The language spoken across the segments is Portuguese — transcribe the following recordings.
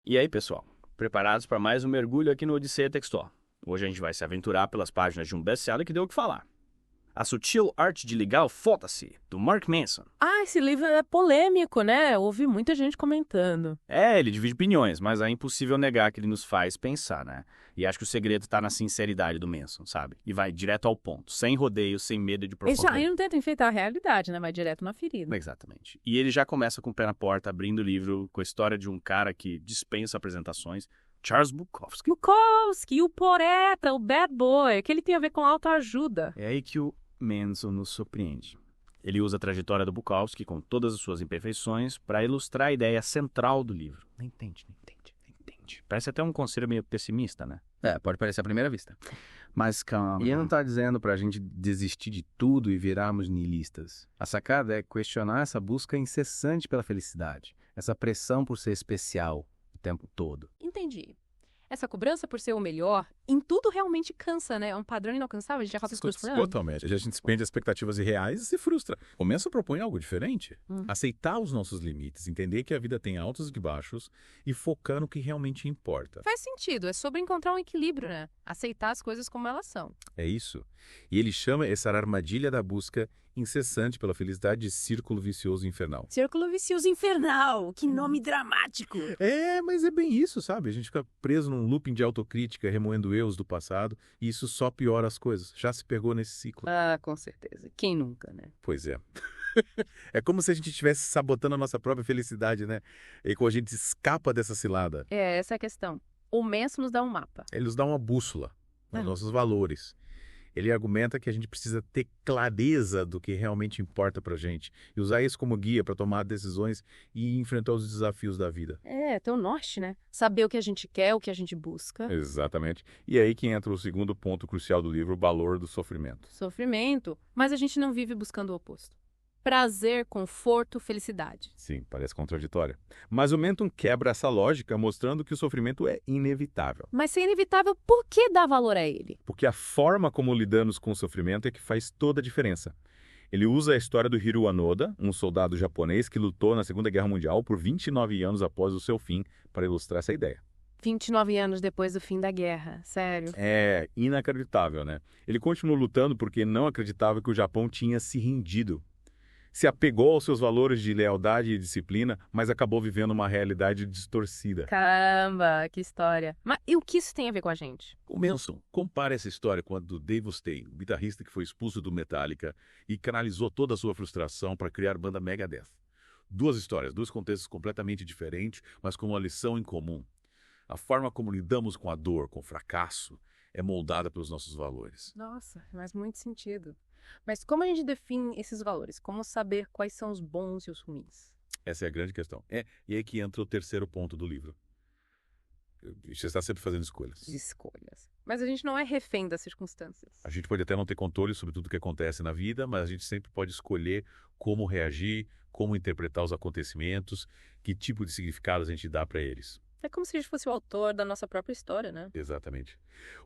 E aí, pessoal? Preparados para mais um mergulho aqui no Odisseia Textual? Hoje a gente vai se aventurar pelas páginas de um best-seller que deu o que falar. A Sutil Arte de Ligar o Foda-se, do Mark Manson. Esse livro é polêmico, né? Eu ouvi muita gente comentando. Ele divide opiniões, mas é impossível negar que ele nos faz pensar, né? E acho que o segredo tá na sinceridade do Manson, sabe? E vai direto ao ponto, sem rodeios, sem medo de profundidade. Ele não tenta enfeitar a realidade, né? Vai direto na ferida. Exatamente. E ele já começa com o pé na porta, abrindo o livro com a história de um cara que dispensa apresentações, Charles Bukowski. Bukowski, o poeta, o bad boy, que ele tem a ver com autoajuda. É aí que o Manson nos surpreende. Ele usa a trajetória do Bukowski, com todas as suas imperfeições, para ilustrar a ideia central do livro. Nem entende. Parece até um conselho meio pessimista, né? Pode parecer à primeira vista. Mas calma. E ele não tá dizendo pra gente desistir de tudo e virarmos niilistas. A sacada é questionar essa busca incessante pela felicidade, essa pressão por ser especial o tempo todo. Entendi. Essa cobrança por ser o melhor, em tudo realmente cansa, né? É um padrão inalcançável, a gente já fala isso por ano. Totalmente. A gente expende expectativas irreais e se frustra. O Manson propõe algo diferente. Aceitar os nossos limites, entender que a vida tem altos e baixos e focar no que realmente importa. Faz sentido, é sobre encontrar um equilíbrio, né? Aceitar as coisas como elas são. É isso. E ele chama essa armadilha da busca incessante pela felicidade de círculo vicioso infernal. Círculo vicioso infernal, que nome dramático. Mas é bem isso, sabe? A gente fica preso num looping de autocrítica, remoendo erros do passado, e isso só piora as coisas. Já se pegou nesse ciclo. Com certeza. Quem nunca, né? Pois é. É como se a gente estivesse sabotando a nossa própria felicidade, né? E quando a gente escapa dessa cilada. Essa é a questão. O Manson nos dá um mapa. Ele nos dá uma bússola, os nossos valores. Ele argumenta que a gente precisa ter clareza do que realmente importa pra gente e usar isso como guia para tomar decisões e enfrentar os desafios da vida. Ter o norte, né? Saber o que a gente quer, o que a gente busca. Exatamente. E aí que entra o segundo ponto crucial do livro, o valor do sofrimento. Sofrimento, mas a gente não vive buscando o oposto. Prazer, conforto, felicidade. Sim, parece contraditório. Mas o Manson quebra essa lógica, mostrando que o sofrimento é inevitável. Mas se é inevitável, por que dar valor a ele? Porque a forma como lidamos com o sofrimento é que faz toda a diferença. Ele usa a história do Hiroo Onoda, um soldado japonês que lutou na Segunda Guerra Mundial por 29 anos após o seu fim, para ilustrar essa ideia. 29 anos depois do fim da guerra, sério. É inacreditável, né? Ele continuou lutando porque não acreditava que o Japão tinha se rendido. Se apegou aos seus valores de lealdade e disciplina, mas acabou vivendo uma realidade distorcida. Caramba, que história. Mas e o que isso tem a ver com a gente? O Manson compara essa história com a do Dave Mustaine, o guitarrista que foi expulso do Metallica e canalizou toda a sua frustração para criar a banda Megadeth. Duas histórias, dois contextos completamente diferentes, mas com uma lição em comum. A forma como lidamos com a dor, com o fracasso, é moldada pelos nossos valores. Nossa, faz muito sentido. Mas como a gente define esses valores? Como saber quais são os bons e os ruins? Essa é a grande questão. E aí que entra o terceiro ponto do livro. Você está sempre fazendo escolhas. Escolhas. Mas a gente não é refém das circunstâncias. A gente pode até não ter controle sobre tudo que acontece na vida, mas a gente sempre pode escolher como reagir, como interpretar os acontecimentos, que tipo de significados a gente dá para eles. É como se a gente fosse o autor da nossa própria história, né? Exatamente.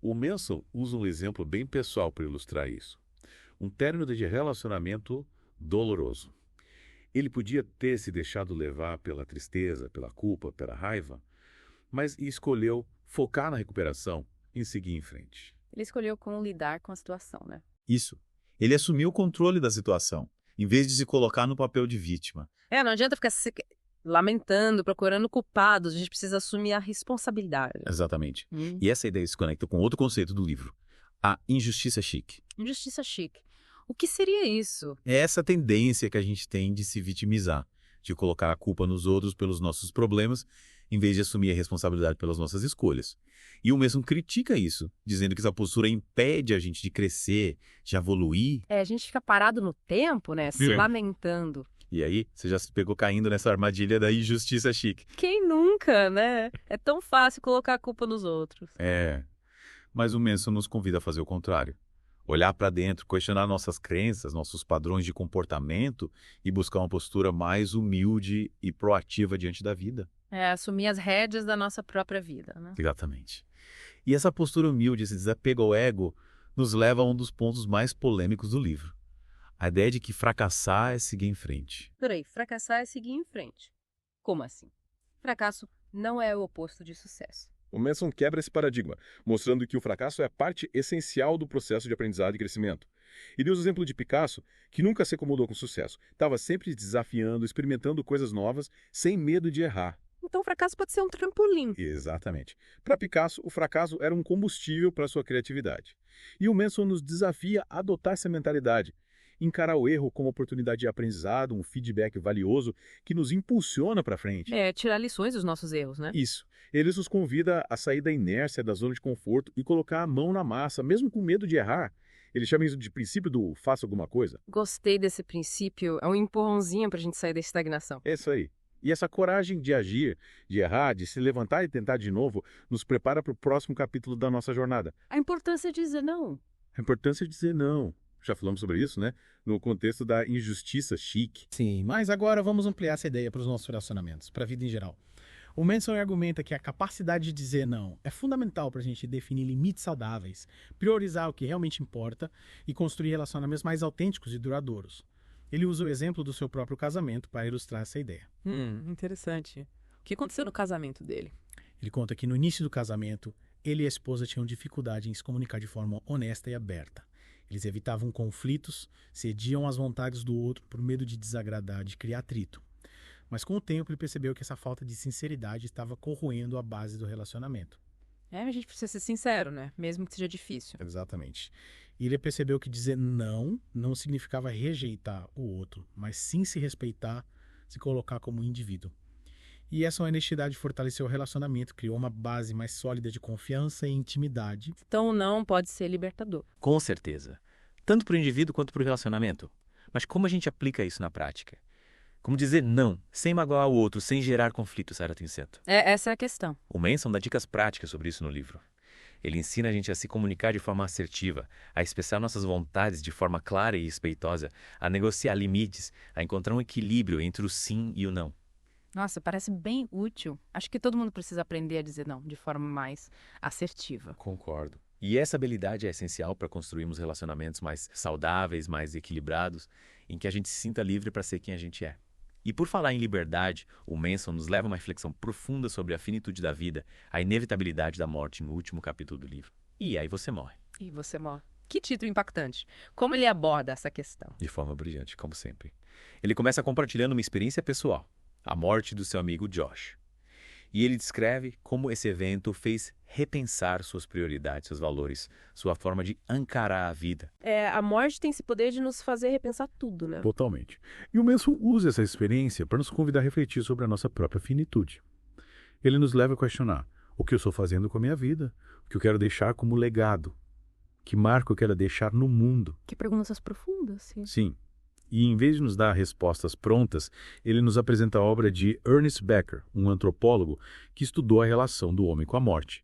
O Manson usa um exemplo bem pessoal para ilustrar isso. Um término de relacionamento doloroso. Ele podia ter se deixado levar pela tristeza, pela culpa, pela raiva, mas escolheu focar na recuperação e seguir em frente. Ele escolheu como lidar com a situação, né? Isso. Ele assumiu o controle da situação, em vez de se colocar no papel de vítima. Não adianta ficar se lamentando, procurando culpados. A gente precisa assumir a responsabilidade. Exatamente. E essa ideia se conecta com outro conceito do livro, a injustiça chique. Injustiça chique. O que seria isso? É essa tendência que a gente tem de se vitimizar, de colocar a culpa nos outros pelos nossos problemas, em vez de assumir a responsabilidade pelas nossas escolhas. E o Manson critica isso, dizendo que essa postura impede a gente de crescer, de evoluir. A gente fica parado no tempo, né? Se lamentando. E aí, você já se pegou caindo nessa armadilha da injustiça chique. Quem nunca, né? É tão fácil colocar a culpa nos outros. Mas o Manson nos convida a fazer o contrário. Olhar para dentro, questionar nossas crenças, nossos padrões de comportamento e buscar uma postura mais humilde e proativa diante da vida. Assumir as rédeas da nossa própria vida, né? Exatamente. E essa postura humilde, esse desapego ao ego, nos leva a um dos pontos mais polêmicos do livro. A ideia de que fracassar é seguir em frente. Peraí, fracassar é seguir em frente. Como assim? Fracasso não é o oposto de sucesso. O Manson quebra esse paradigma, mostrando que o fracasso é parte essencial do processo de aprendizado e crescimento. E deu o exemplo de Picasso, que nunca se acomodou com sucesso. Estava sempre desafiando, experimentando coisas novas, sem medo de errar. Então, o fracasso pode ser um trampolim. Exatamente. Para Picasso, o fracasso era um combustível para sua criatividade. E o Manson nos desafia a adotar essa mentalidade, encarar o erro como oportunidade de aprendizado, um feedback valioso que nos impulsiona para frente. Tirar lições dos nossos erros, né? Isso. Ele nos convida a sair da inércia, da zona de conforto e colocar a mão na massa, mesmo com medo de errar. Ele chama isso de princípio do faça alguma coisa. Gostei desse princípio. É um empurrãozinho pra gente sair da estagnação. É isso aí. E essa coragem de agir, de errar, de se levantar e tentar de novo, nos prepara para o próximo capítulo da nossa jornada. A importância de dizer não. A importância de dizer não. Já falamos sobre isso, né? No contexto da injustiça chique. Sim, mas agora vamos ampliar essa ideia para os nossos relacionamentos, para a vida em geral. O Manson argumenta que a capacidade de dizer não é fundamental para a gente definir limites saudáveis, priorizar o que realmente importa e construir relacionamentos mais autênticos e duradouros. Ele usa o exemplo do seu próprio casamento para ilustrar essa ideia. Interessante. O que aconteceu no casamento dele? Ele conta que no início do casamento, ele e a esposa tinham dificuldade em se comunicar de forma honesta e aberta. Eles evitavam conflitos, cediam às vontades do outro por medo de desagradar, de criar atrito. Mas com o tempo ele percebeu que essa falta de sinceridade estava corroendo a base do relacionamento. A gente precisa ser sincero, né? Mesmo que seja difícil. Exatamente. E ele percebeu que dizer não significava rejeitar o outro, mas sim se respeitar, se colocar como indivíduo. E essa honestidade fortaleceu o relacionamento, criou uma base mais sólida de confiança e intimidade. Então, o não pode ser libertador. Com certeza. Tanto para o indivíduo quanto para o relacionamento. Mas como a gente aplica isso na prática? Como dizer não, sem magoar o outro, sem gerar conflito, Sarah Tinseto? Essa é a questão. O Manson dá dicas práticas sobre isso no livro. Ele ensina a gente a se comunicar de forma assertiva, a expressar nossas vontades de forma clara e respeitosa, a negociar limites, a encontrar um equilíbrio entre o sim e o não. Nossa, parece bem útil. Acho que todo mundo precisa aprender a dizer não de forma mais assertiva. Concordo. E essa habilidade é essencial para construirmos relacionamentos mais saudáveis, mais equilibrados, em que a gente se sinta livre para ser quem a gente é. E por falar em liberdade, o Manson nos leva a uma reflexão profunda sobre a finitude da vida, a inevitabilidade da morte no último capítulo do livro. E aí você morre. E você morre. Que título impactante. Como ele aborda essa questão? De forma brilhante, como sempre. Ele começa compartilhando uma experiência pessoal, a morte do seu amigo Josh. E ele descreve como esse evento fez repensar suas prioridades, seus valores, sua forma de encarar a vida. A morte tem esse poder de nos fazer repensar tudo, né? Totalmente. E o Manson usa essa experiência para nos convidar a refletir sobre a nossa própria finitude. Ele nos leva a questionar o que eu estou fazendo com a minha vida, o que eu quero deixar como legado, que marco eu quero deixar no mundo. Que perguntas profundas, sim. Sim. E em vez de nos dar respostas prontas, ele nos apresenta a obra de Ernest Becker, um antropólogo que estudou a relação do homem com a morte.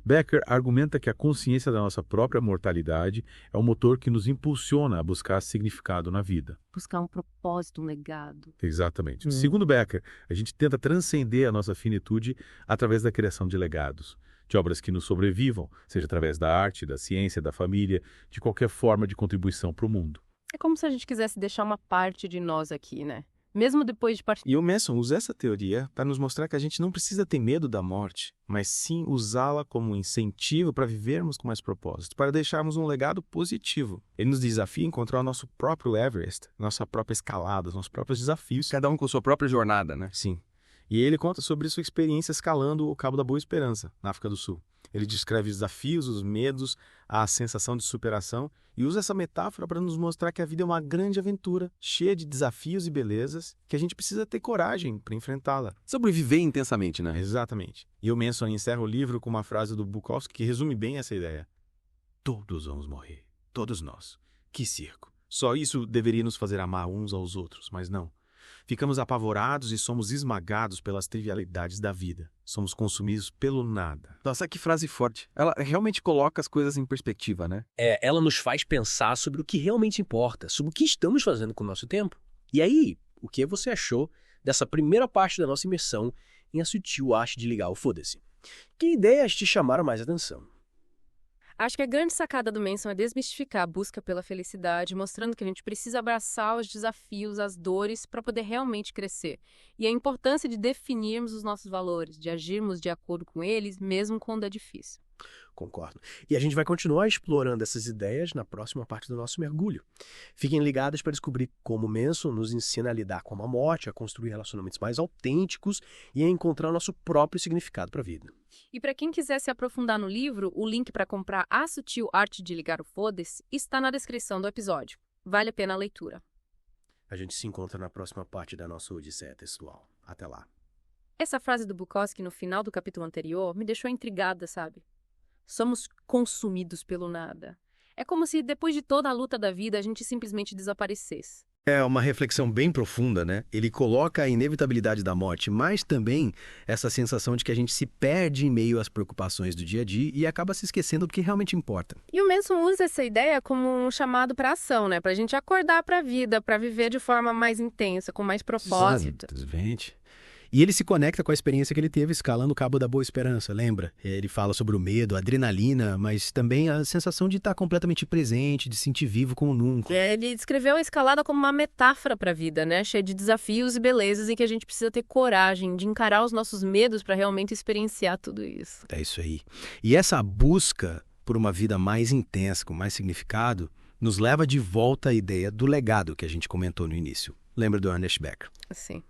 Becker argumenta que a consciência da nossa própria mortalidade é o motor que nos impulsiona a buscar significado na vida. Buscar um propósito, um legado. Exatamente. Segundo Becker, a gente tenta transcender a nossa finitude através da criação de legados, de obras que nos sobrevivam, seja através da arte, da ciência, da família, de qualquer forma de contribuição para o mundo. É como se a gente quisesse deixar uma parte de nós aqui, né? Mesmo depois de partir. E o Manson usa essa teoria para nos mostrar que a gente não precisa ter medo da morte, mas sim usá-la como um incentivo para vivermos com mais propósito, para deixarmos um legado positivo. Ele nos desafia a encontrar o nosso próprio Everest, nossa própria escalada, os nossos próprios desafios. Cada um com sua própria jornada, né? Sim. E ele conta sobre sua experiência escalando o Cabo da Boa Esperança, na África do Sul. Ele descreve os desafios, os medos, a sensação de superação e usa essa metáfora para nos mostrar que a vida é uma grande aventura, cheia de desafios e belezas, que a gente precisa ter coragem para enfrentá-la. Sobreviver intensamente, né? Exatamente. E o Manson encerra o livro com uma frase do Bukowski que resume bem essa ideia. Todos vamos morrer. Todos nós. Que circo. Só isso deveria nos fazer amar uns aos outros, mas não. Ficamos apavorados e somos esmagados pelas trivialidades da vida. Somos consumidos pelo nada. Nossa, que frase forte. Ela realmente coloca as coisas em perspectiva, né? Ela nos faz pensar sobre o que realmente importa, sobre o que estamos fazendo com o nosso tempo. E aí, o que você achou dessa primeira parte da nossa imersão em A Sutil Arte de Ligar o Foda-se? Que ideias te chamaram mais atenção? Acho que a grande sacada do Manson é desmistificar a busca pela felicidade, mostrando que a gente precisa abraçar os desafios, as dores, para poder realmente crescer. E a importância de definirmos os nossos valores, de agirmos de acordo com eles, mesmo quando é difícil. Concordo. E a gente vai continuar explorando essas ideias na próxima parte do nosso mergulho. Fiquem ligados para descobrir como Manson nos ensina a lidar com a morte, a construir relacionamentos mais autênticos e a encontrar o nosso próprio significado para a vida. E para quem quiser se aprofundar no livro, o link para comprar A Sutil Arte de Ligar o Foda-se está na descrição do episódio. Vale a pena a leitura. A gente se encontra na próxima parte da nossa odisseia textual. Até lá. Essa frase do Bukowski no final do capítulo anterior me deixou intrigada, sabe? Somos consumidos pelo nada. É como se depois de toda a luta da vida a gente simplesmente desaparecesse. É uma reflexão bem profunda, né? Ele coloca a inevitabilidade da morte, mas também essa sensação de que a gente se perde em meio às preocupações do dia a dia e acaba se esquecendo do que realmente importa. E o Manson usa essa ideia como um chamado para ação, né? Pra gente acordar pra vida, pra viver de forma mais intensa, com mais propósito. Exatamente. E ele se conecta com a experiência que ele teve escalando o Cabo da Boa Esperança, lembra? Ele fala sobre o medo, a adrenalina, mas também a sensação de estar completamente presente, de sentir vivo como nunca. Ele descreveu a escalada como uma metáfora para a vida, né? Cheia de desafios e belezas em que a gente precisa ter coragem de encarar os nossos medos para realmente experienciar tudo isso. É isso aí. E essa busca por uma vida mais intensa, com mais significado, nos leva de volta à ideia do legado que a gente comentou no início. Lembra do Ernest Becker? Sim.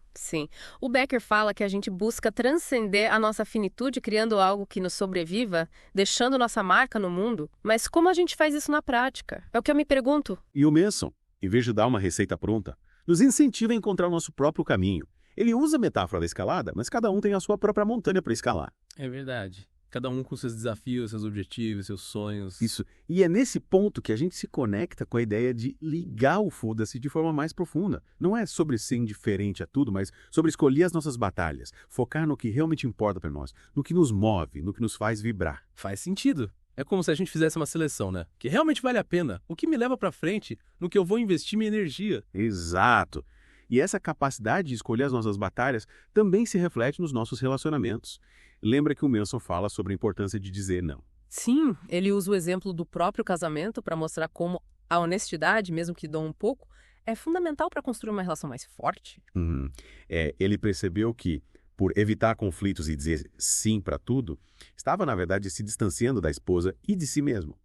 O Becker fala que a gente busca transcender a nossa finitude criando algo que nos sobreviva, deixando nossa marca no mundo. Mas como a gente faz isso na prática? É o que eu me pergunto. E o Manson, em vez de dar uma receita pronta, nos incentiva a encontrar o nosso próprio caminho. Ele usa a metáfora da escalada, mas cada um tem a sua própria montanha para escalar. É verdade. Cada um com seus desafios, seus objetivos, seus sonhos. Isso. E é nesse ponto que a gente se conecta com a ideia de ligar o foda-se de forma mais profunda. Não é sobre ser indiferente a tudo, mas sobre escolher as nossas batalhas, focar no que realmente importa para nós, no que nos move, no que nos faz vibrar. Faz sentido. É como se a gente fizesse uma seleção, né? Que realmente vale a pena. O que me leva para frente, no que eu vou investir minha energia. Exato. E essa capacidade de escolher as nossas batalhas também se reflete nos nossos relacionamentos. Lembra que o Manson fala sobre a importância de dizer não. Sim, ele usa o exemplo do próprio casamento para mostrar como a honestidade, mesmo que doa um pouco, é fundamental para construir uma relação mais forte. Ele percebeu que, por evitar conflitos e dizer sim para tudo, estava, na verdade, se distanciando da esposa e de si mesmo.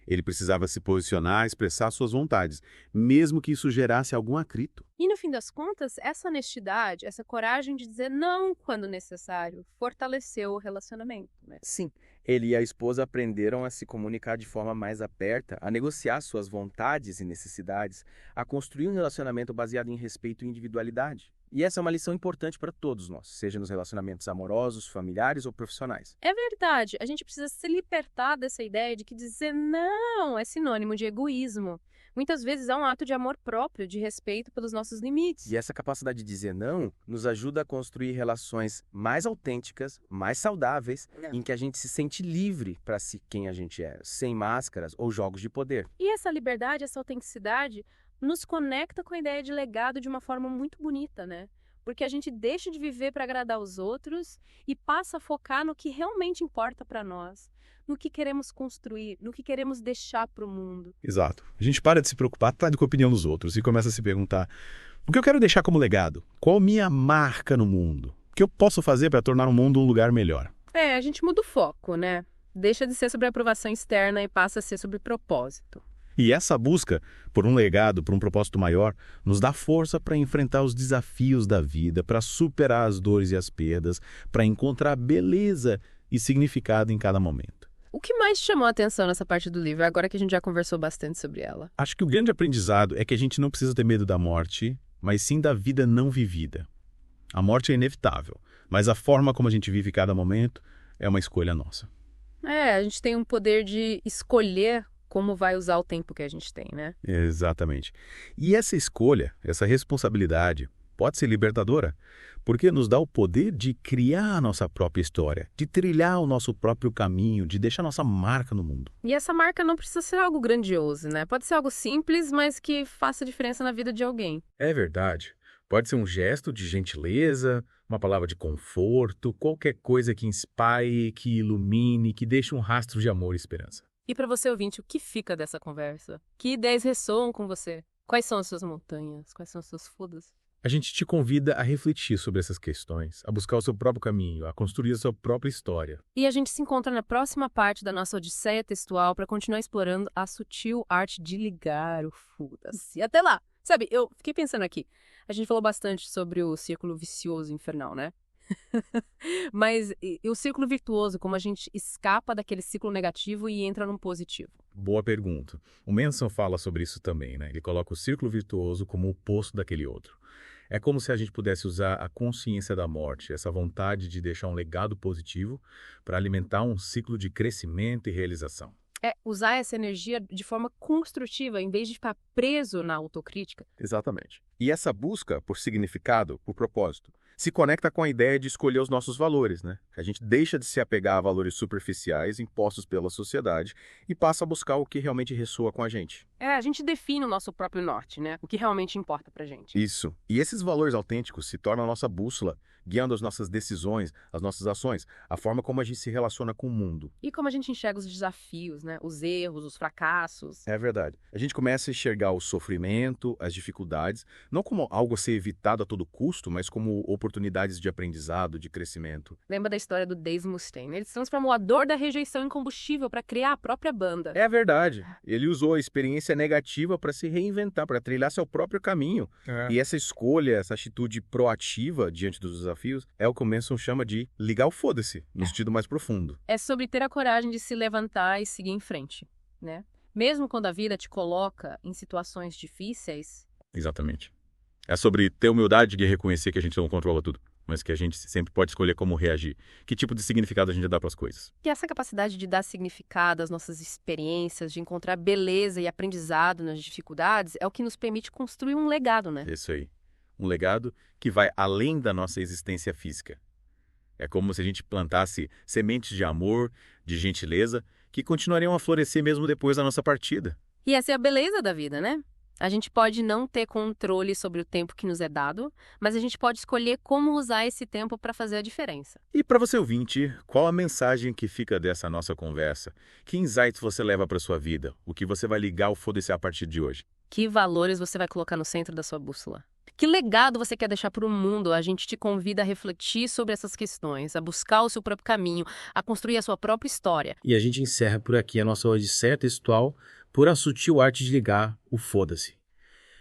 Ele precisava se posicionar, expressar suas vontades, mesmo que isso gerasse algum atrito. E no fim das contas, essa honestidade, essa coragem de dizer não quando necessário, fortaleceu o relacionamento, né? Sim, ele e a esposa aprenderam a se comunicar de forma mais aberta, a negociar suas vontades e necessidades, a construir um relacionamento baseado em respeito e individualidade. E essa é uma lição importante para todos nós, seja nos relacionamentos amorosos, familiares ou profissionais. É verdade, a gente precisa se libertar dessa ideia de que dizer não é sinônimo de egoísmo. Muitas vezes é um ato de amor próprio, de respeito pelos nossos limites. E essa capacidade de dizer não nos ajuda a construir relações mais autênticas, mais saudáveis, em que a gente se sente livre para ser quem a gente é, sem máscaras ou jogos de poder. E essa liberdade, essa autenticidade, nos conecta com a ideia de legado de uma forma muito bonita, né? Porque a gente deixa de viver para agradar os outros e passa a focar no que realmente importa para nós, no que queremos construir, no que queremos deixar para o mundo. Exato. A gente para de se preocupar com a opinião dos outros e começa a se perguntar: o que eu quero deixar como legado? Qual a minha marca no mundo? O que eu posso fazer para tornar o mundo um lugar melhor? A gente muda o foco, né? Deixa de ser sobre aprovação externa e passa a ser sobre propósito. E essa busca por um legado, por um propósito maior, nos dá força para enfrentar os desafios da vida, para superar as dores e as perdas, para encontrar beleza e significado em cada momento. O que mais chamou a atenção nessa parte do livro, agora que a gente já conversou bastante sobre ela? Acho que o grande aprendizado é que a gente não precisa ter medo da morte, mas sim da vida não vivida. A morte é inevitável, mas a forma como a gente vive cada momento é uma escolha nossa. A gente tem um poder de escolher como vai usar o tempo que a gente tem, né? Exatamente. E essa escolha, essa responsabilidade, pode ser libertadora, porque nos dá o poder de criar a nossa própria história, de trilhar o nosso próprio caminho, de deixar nossa marca no mundo. E essa marca não precisa ser algo grandioso, né? Pode ser algo simples, mas que faça diferença na vida de alguém. É verdade. Pode ser um gesto de gentileza, uma palavra de conforto, qualquer coisa que inspire, que ilumine, que deixe um rastro de amor e esperança. E para você, ouvinte, o que fica dessa conversa? Que ideias ressoam com você? Quais são as suas montanhas? Quais são as suas fudas? A gente te convida a refletir sobre essas questões, a buscar o seu próprio caminho, a construir a sua própria história. E a gente se encontra na próxima parte da nossa odisseia textual para continuar explorando a sutil arte de ligar o foda-se. Até lá! Sabe, eu fiquei pensando aqui. A gente falou bastante sobre o círculo vicioso infernal, né? Mas e o círculo virtuoso, como a gente escapa daquele ciclo negativo e entra num positivo? Boa pergunta. O Manson fala sobre isso também, né? Ele coloca o círculo virtuoso como o oposto daquele outro. É como se a gente pudesse usar a consciência da morte, essa vontade de deixar um legado positivo, para alimentar um ciclo de crescimento e realização. É usar essa energia de forma construtiva, em vez de ficar preso na autocrítica. Exatamente. E essa busca por significado, por propósito, se conecta com a ideia de escolher os nossos valores, né? A gente deixa de se apegar a valores superficiais impostos pela sociedade e passa a buscar o que realmente ressoa com a gente. A gente define o nosso próprio norte, né? O que realmente importa pra gente. Isso. E esses valores autênticos se tornam a nossa bússola, guiando as nossas decisões, as nossas ações, a forma como a gente se relaciona com o mundo. E como a gente enxerga os desafios, né? Os erros, os fracassos. É verdade. A gente começa a enxergar o sofrimento, as dificuldades, não como algo a ser evitado a todo custo, mas como oportunidades de aprendizado, de crescimento. Lembra da história do Dave Mustaine? Ele transformou a dor da rejeição em combustível para criar a própria banda. É verdade. Ele usou a experiência negativa para se reinventar, para trilhar seu próprio caminho. E essa escolha, essa atitude proativa diante dos desafios, é o que o Manson chama de ligar o foda-se, no sentido mais profundo. É sobre ter a coragem de se levantar e seguir em frente, né? Mesmo quando a vida te coloca em situações difíceis. Exatamente. É sobre ter humildade de reconhecer que a gente não controla tudo, mas que a gente sempre pode escolher como reagir. Que tipo de significado a gente dá para as coisas. E essa capacidade de dar significado às nossas experiências, de encontrar beleza e aprendizado nas dificuldades, é o que nos permite construir um legado, né? Isso aí. Um legado que vai além da nossa existência física. É como se a gente plantasse sementes de amor, de gentileza, que continuariam a florescer mesmo depois da nossa partida. E essa é a beleza da vida, né? A gente pode não ter controle sobre o tempo que nos é dado, mas a gente pode escolher como usar esse tempo para fazer a diferença. E para você ouvinte, qual a mensagem que fica dessa nossa conversa? Que insights você leva para sua vida? O que você vai ligar ou foda-se a partir de hoje? Que valores você vai colocar no centro da sua bússola? Que legado você quer deixar para o mundo? A gente te convida a refletir sobre essas questões, a buscar o seu próprio caminho, a construir a sua própria história. E a gente encerra por aqui a nossa odisseia textual por a sutil arte de ligar o foda-se.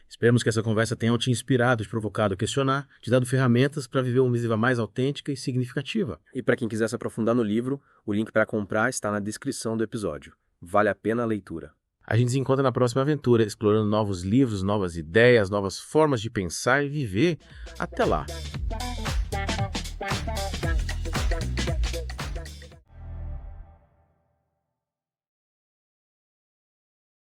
Esperamos que essa conversa tenha te inspirado, te provocado a questionar, te dado ferramentas para viver uma vida mais autêntica e significativa. E para quem quiser se aprofundar no livro, o link para comprar está na descrição do episódio. Vale a pena a leitura. A gente se encontra na próxima aventura, explorando novos livros, novas ideias, novas formas de pensar e viver. Até lá!